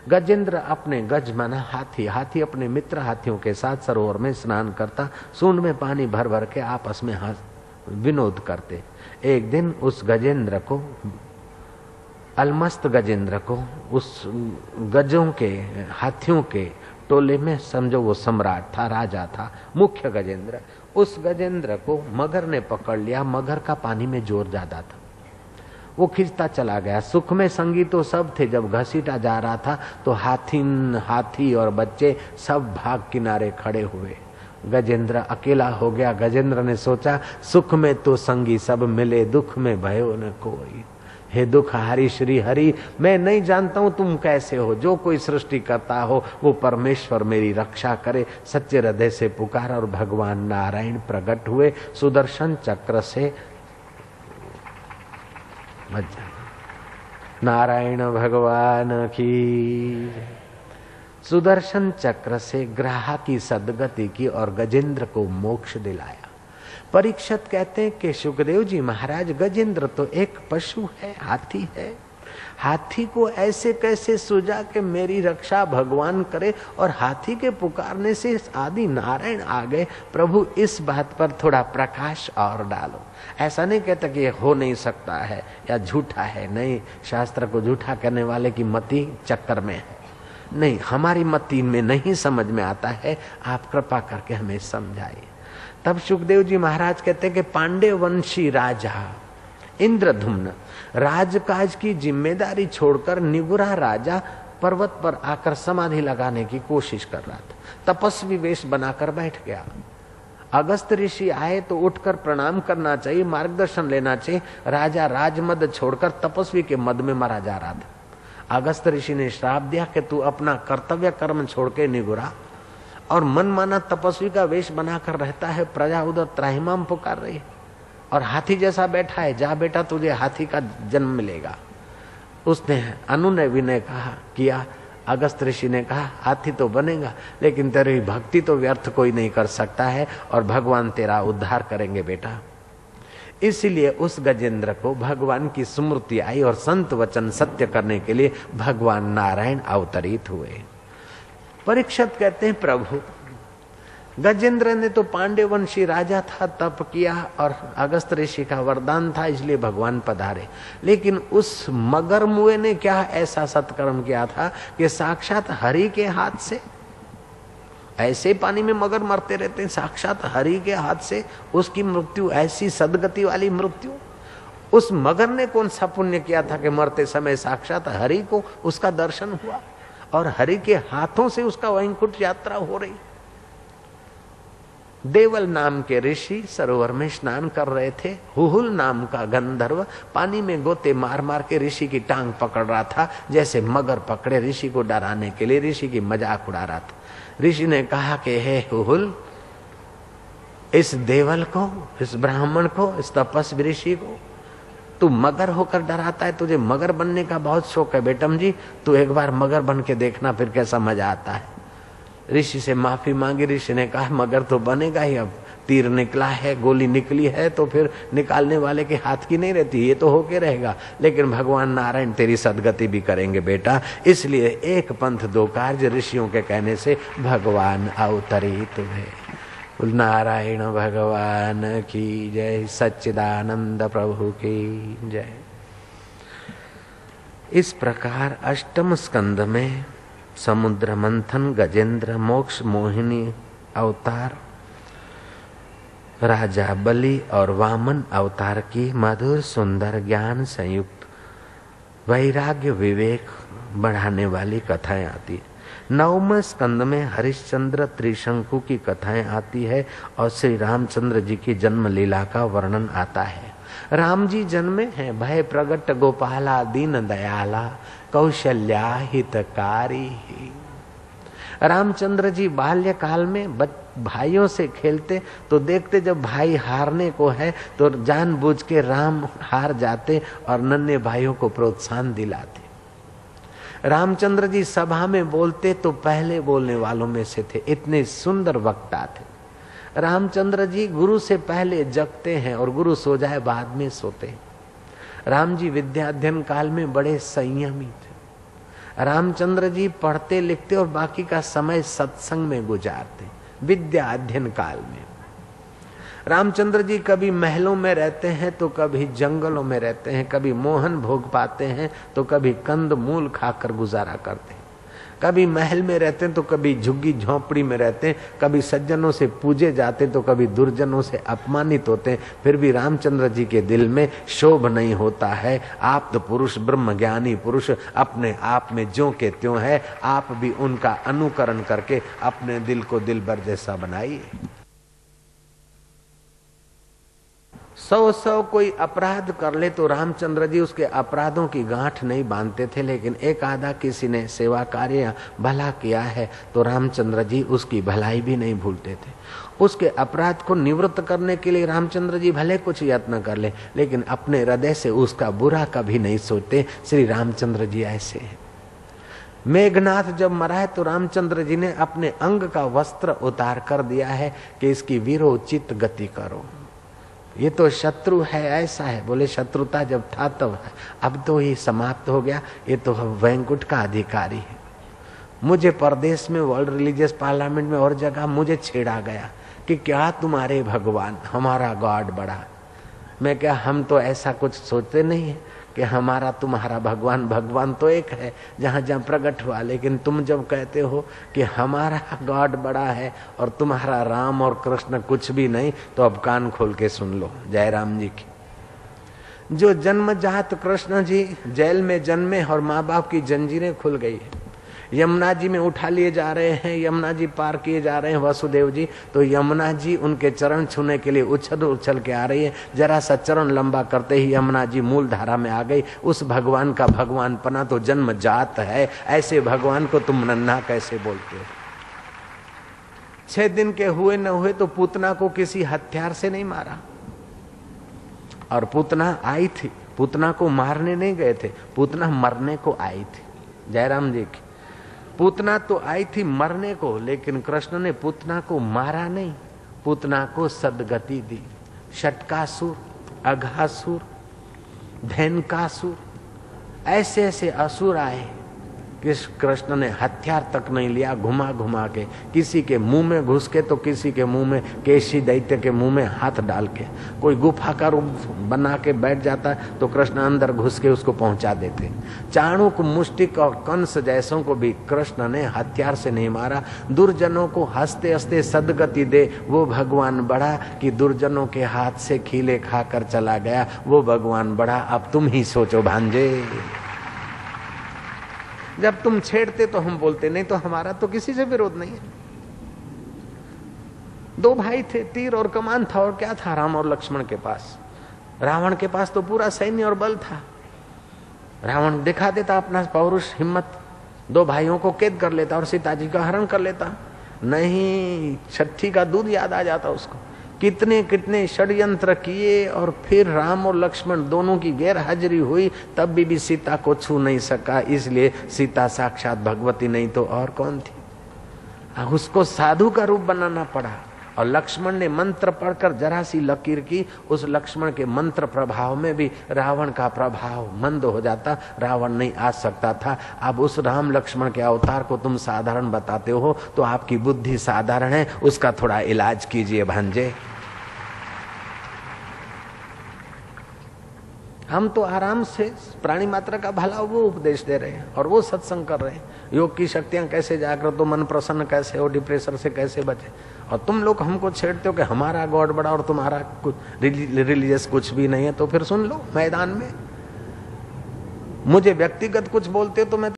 गजेंद्र अपने गज माना हाथी, हाथी अपने मित्र हाथियों के साथ सरोवर में स्नान करता, सूंड में पानी भर भर के आपस में विनोद करते। एक दिन उस गजेंद्र को, अलमस्त गजेंद्र को, उस गजों के हाथियों के टोले में, समझो वो सम्राट था, राजा था, मुख्य गजेंद्र, उस गजेंद्र को मगर ने पकड़ लिया। मगर का पानी में जोर ज्यादा था, वो खींचता चला गया। सुख में संगी तो सब थे, जब घसीटा जा रहा था तो हाथी और बच्चे सब भाग किनारे खड़े हुए। गजेंद्र अकेला हो गया। गजेंद्र ने सोचा, सुख में तो संगी सब मिले, दुख में भयो न कोई। हे दुख हारी श्री हरि, मैं नहीं जानता हूं तुम कैसे हो, जो कोई सृष्टि करता हो वो परमेश्वर मेरी रक्षा करे। सच्चे हृदय से पुकार और भगवान नारायण प्रकट हुए। सुदर्शन चक्र से नारायण भगवान की, सुदर्शन चक्र से ग्राह की सदगति की और गजेंद्र को मोक्ष दिलाया। परीक्षित कहते हैं कि सुखदेव जी महाराज, गजेंद्र तो एक पशु है, हाथी है, हाथी को ऐसे कैसे सूझा कि मेरी रक्षा भगवान करे, और हाथी के पुकारने से आदि नारायण आ गए। प्रभु इस बात पर थोड़ा प्रकाश और डालो। ऐसा नहीं कहता कि ये हो नहीं सकता है या झूठा है, नहीं, शास्त्र को झूठा करने वाले की मति चक्कर में है, नहीं, हमारी मति में नहीं समझ में आता है, आप कृपा करके हमें समझाइए। तब सुखदेव जी महाराज कहते हैं कि पांडे वंशी राजा इंद्रधुम्न राजकाज की जिम्मेदारी छोड़कर निगुरा राजा पर्वत पर आकर समाधि लगाने की कोशिश कर रहा था। तपस्वी वेश बनाकर बैठ गया। अगस्त ऋषि आए तो उठकर प्रणाम करना चाहिए, मार्गदर्शन लेना चाहिए। राजा राजमद छोड़कर तपस्वी के मद में मरा जा रहा था। अगस्त ऋषि ने श्राप दिया कि तू अपना कर्तव्य कर्म छोड़ के निगुरा और मनमाना तपस्वी का वेश बनाकर रहता है। प्रजा उधर त्राहिमाम पुकार रही है और हाथी जैसा बैठा है, जा बेटा तुझे हाथी का जन्म मिलेगा। उसने अनुनय विनय कहा किया। अगस्त ऋषि ने कहा, हाथी तो बनेगा लेकिन तेरी भक्ति तो व्यर्थ कोई नहीं कर सकता है और भगवान तेरा उद्धार करेंगे बेटा। इसीलिए उस गजेंद्र को भगवान की स्मृति आई और संत वचन सत्य करने के लिए भगवान नारायण अवतरित हुए। परीक्षित कहते हैं, प्रभु गजेंद्र ने तो पांडे वंशी राजा था, तप किया और अगस्त ऋषि का वरदान था, इसलिए भगवान पधारे। लेकिन उस मगर मुए ने क्या ऐसा सत्कर्म किया था कि साक्षात हरि के हाथ से, ऐसे पानी में मगर मरते रहते हैं, साक्षात हरि के हाथ से उसकी मृत्यु, ऐसी सदगति वाली मृत्यु। उस मगर ने कौन सा पुण्य किया था कि मरते समय साक्षात हरि को उसका दर्शन हुआ और हरि के हाथों से उसका वैकुंठ यात्रा हो रही। देवल नाम के ऋषि सरोवर में स्नान कर रहे थे। हुहुल नाम का गंधर्व पानी में गोते मार मार के ऋषि की टांग पकड़ रहा था, जैसे मगर पकड़े ऋषि को डराने के लिए ऋषि की मजाक उड़ा रहा था। ऋषि ने कहा कि हे हुहुल, इस देवल को, इस ब्राह्मण को, इस तपस्वी ऋषि को तू मगर होकर डराता है। तुझे मगर बनने का बहुत शौक है बेटम जी, तू एक बार मगर बन के देखना फिर कैसा मजा आता है। ऋषि से माफी मांगी। ऋषि ने कहा, मगर तो बनेगा ही, अब तीर निकला है, गोली निकली है तो फिर निकालने वाले के हाथ की नहीं रहती, ये तो होके रहेगा। लेकिन भगवान नारायण तेरी सदगति भी करेंगे बेटा। इसलिए एक पंथ दो कार्य, ऋषियों के कहने से भगवान अवतरित हुए। नारायण भगवान की जय, सच्चिदानंद प्रभु की जय। इस प्रकार अष्टम स्कंद में समुद्र मंथन, गजेंद्र, मोक्ष, मोहिनी अवतार, राजा बलि और वामन अवतार की मधुर सुंदर ज्ञान संयुक्त वैराग्य विवेक बढ़ाने वाली कथाएं आती है। नवम स्कंद में हरिश्चंद्र त्रिशंकु की कथाएं आती है और श्री रामचंद्र जी की जन्म लीला का वर्णन आता है। राम जी जन्मे हैं, भय प्रगट गोपाला दीन दयाला कौशल्या हितकारी। रामचंद्र जी बाल्यकाल में भाइयों से खेलते तो देखते जब भाई हारने को है तो जानबूझ के राम हार जाते और नन्हे भाइयों को प्रोत्साहन दिलाते। रामचंद्र जी सभा में बोलते तो पहले बोलने वालों में से थे, इतने सुंदर वक्ता थे। रामचंद्र जी गुरु से पहले जगते हैं और गुरु सो जाए बाद में सोते हैं। राम जी विद्या अध्ययन काल में बड़े संयमी थे। रामचंद्र जी पढ़ते लिखते और बाकी का समय सत्संग में गुजारते, विद्या अध्ययन काल में। रामचंद्र जी कभी महलों में रहते हैं तो कभी जंगलों में रहते हैं, कभी मोहन भोग पाते हैं तो कभी कंद मूल खाकर गुजारा करते हैं। कभी महल में रहते हैं तो कभी झुग्गी झोंपड़ी में रहते हैं, कभी सज्जनों से पूजे जाते तो कभी दुर्जनों से अपमानित होते हैं। फिर भी रामचंद्र जी के दिल में शोभ नहीं होता है। आप तो पुरुष, ब्रह्म ज्ञानी पुरुष अपने आप में ज्यों के त्यों है। आप भी उनका अनुकरण करके अपने दिल को दिलबर जैसा बनाइए। 100 कोई अपराध कर ले तो रामचंद्र जी उसके अपराधों की गांठ नहीं बांधते थे, लेकिन एक आधा किसी ने सेवा कार्य या भला किया है तो रामचंद्र जी उसकी भलाई भी नहीं भूलते थे। उसके अपराध को निवृत्त करने के लिए रामचंद्र जी भले कुछ यत्न कर ले, लेकिन अपने हृदय से उसका बुरा कभी नहीं सोचते। श्री रामचंद्र जी ऐसे हैं। मेघनाथ जब मरा है तो रामचंद्र जी ने अपने अंग का वस्त्र उतार कर दिया है कि इसकी वीरोचित गति करो। ये तो शत्रु है, ऐसा है। बोले शत्रुता जब था तब, अब तो ये समाप्त हो गया। ये तो वैंकुट का अधिकारी है। मुझे परदेश में वर्ल्ड रिलीजियस पार्लियामेंट में और जगह मुझे छेड़ा गया कि क्या तुम्हारे भगवान, हमारा गॉड बड़ा। मैं क्या, हम तो ऐसा कुछ सोचते नहीं है कि हमारा तुम्हारा भगवान, भगवान तो एक है जहाँ जहाँ प्रकट हुआ। लेकिन तुम जब कहते हो कि हमारा गॉड बड़ा है और तुम्हारा राम और कृष्ण कुछ भी नहीं, तो अब कान खोल के सुन लो। जय राम जी की। जो जन्मजात कृष्ण जी जेल में जन्मे और माँ बाप की जंजीरें खुल गई है, यमुना जी में उठा लिए जा रहे हैं, यमुना जी पार किए जा रहे हैं वसुदेव जी, तो यमुना जी उनके चरण छूने के लिए उछल उछल के आ रही है। जरा सा चरण लंबा करते ही यमुना जी मूल धारा में आ गई। उस भगवान का भगवान पना तो जन्म जात है। ऐसे भगवान को तुम नन्हा कैसे बोलते हो? 6 दिन के हुए न हुए तो पूतना को किसी हथियार से नहीं मारा, और पूतना आई थी। पूतना को मारने नहीं गए थे, पूतना मरने को आई थी। जयराम जी की। पूतना तो आई थी मरने को, लेकिन कृष्ण ने पूतना को मारा नहीं, पूतना को सदगति दी। षटकासुर, अघासुर, धैनकासुर, ऐसे ऐसे असुर आए कि कृष्ण ने हथियार तक नहीं लिया। घुमा घुमा के किसी के मुंह में घुस के तो किसी के मुंह में, केशी दैत्य के मुंह में हाथ डाल के। कोई गुफा का रूप बना के बैठ जाता तो कृष्ण अंदर घुस के उसको पहुंचा देते। चाणूक, मुष्टिक और कंस जैसों को भी कृष्ण ने हथियार से नहीं मारा। दुर्जनों को हंसते हंसते सदगति दे वो भगवान बड़ा कि दुर्जनों के हाथ से खीले खाकर चला गया वो भगवान बड़ा। अब तुम ही सोचो भांजे। जब तुम छेड़ते तो हम बोलते, नहीं तो हमारा तो किसी से विरोध नहीं है। 2 भाई थे, तीर और कमान था, और क्या था राम और लक्ष्मण के पास? रावण के पास तो पूरा सैन्य और बल था। रावण दिखा देता अपना पौरुष, हिम्मत, 2 भाइयों को कैद कर लेता और सीता जी का हरण कर लेता। नहीं, छठी का दूध याद आ जाता उसको। कितने कितने षड्यंत्र किए और फिर राम और लक्ष्मण दोनों की गैर हाजिरी हुई, तब भी सीता को छू नहीं सका। इसलिए सीता साक्षात भगवती नहीं तो और कौन थी। उसको साधु का रूप बनाना पड़ा। और लक्ष्मण ने मंत्र पढ़कर जरा सी लकीर की, उस लक्ष्मण के मंत्र प्रभाव में भी रावण का प्रभाव मंद हो जाता, रावण नहीं आ सकता था। अब उस राम लक्ष्मण के अवतार को तुम साधारण बताते हो तो आपकी बुद्धि साधारण है, उसका थोड़ा इलाज कीजिए भांजे। हम तो आराम से प्राणी मात्र का भला वो उपदेश दे रहे हैं और वो सत्संग कर रहे हैं। योग की शक्तियां कैसे जागृत हो, मन प्रसन्न कैसे हो, डिप्रेशन से कैसे बचे। और तुम लोग हमको छेड़ते हो कि हमारा गॉड बड़ा और तुम्हारा कुछ रिलीजियस कुछ भी नहीं है। तो फिर सुन लो मैदान में। मुझे व्यक्तिगत कुछ बोलते हो तो मैं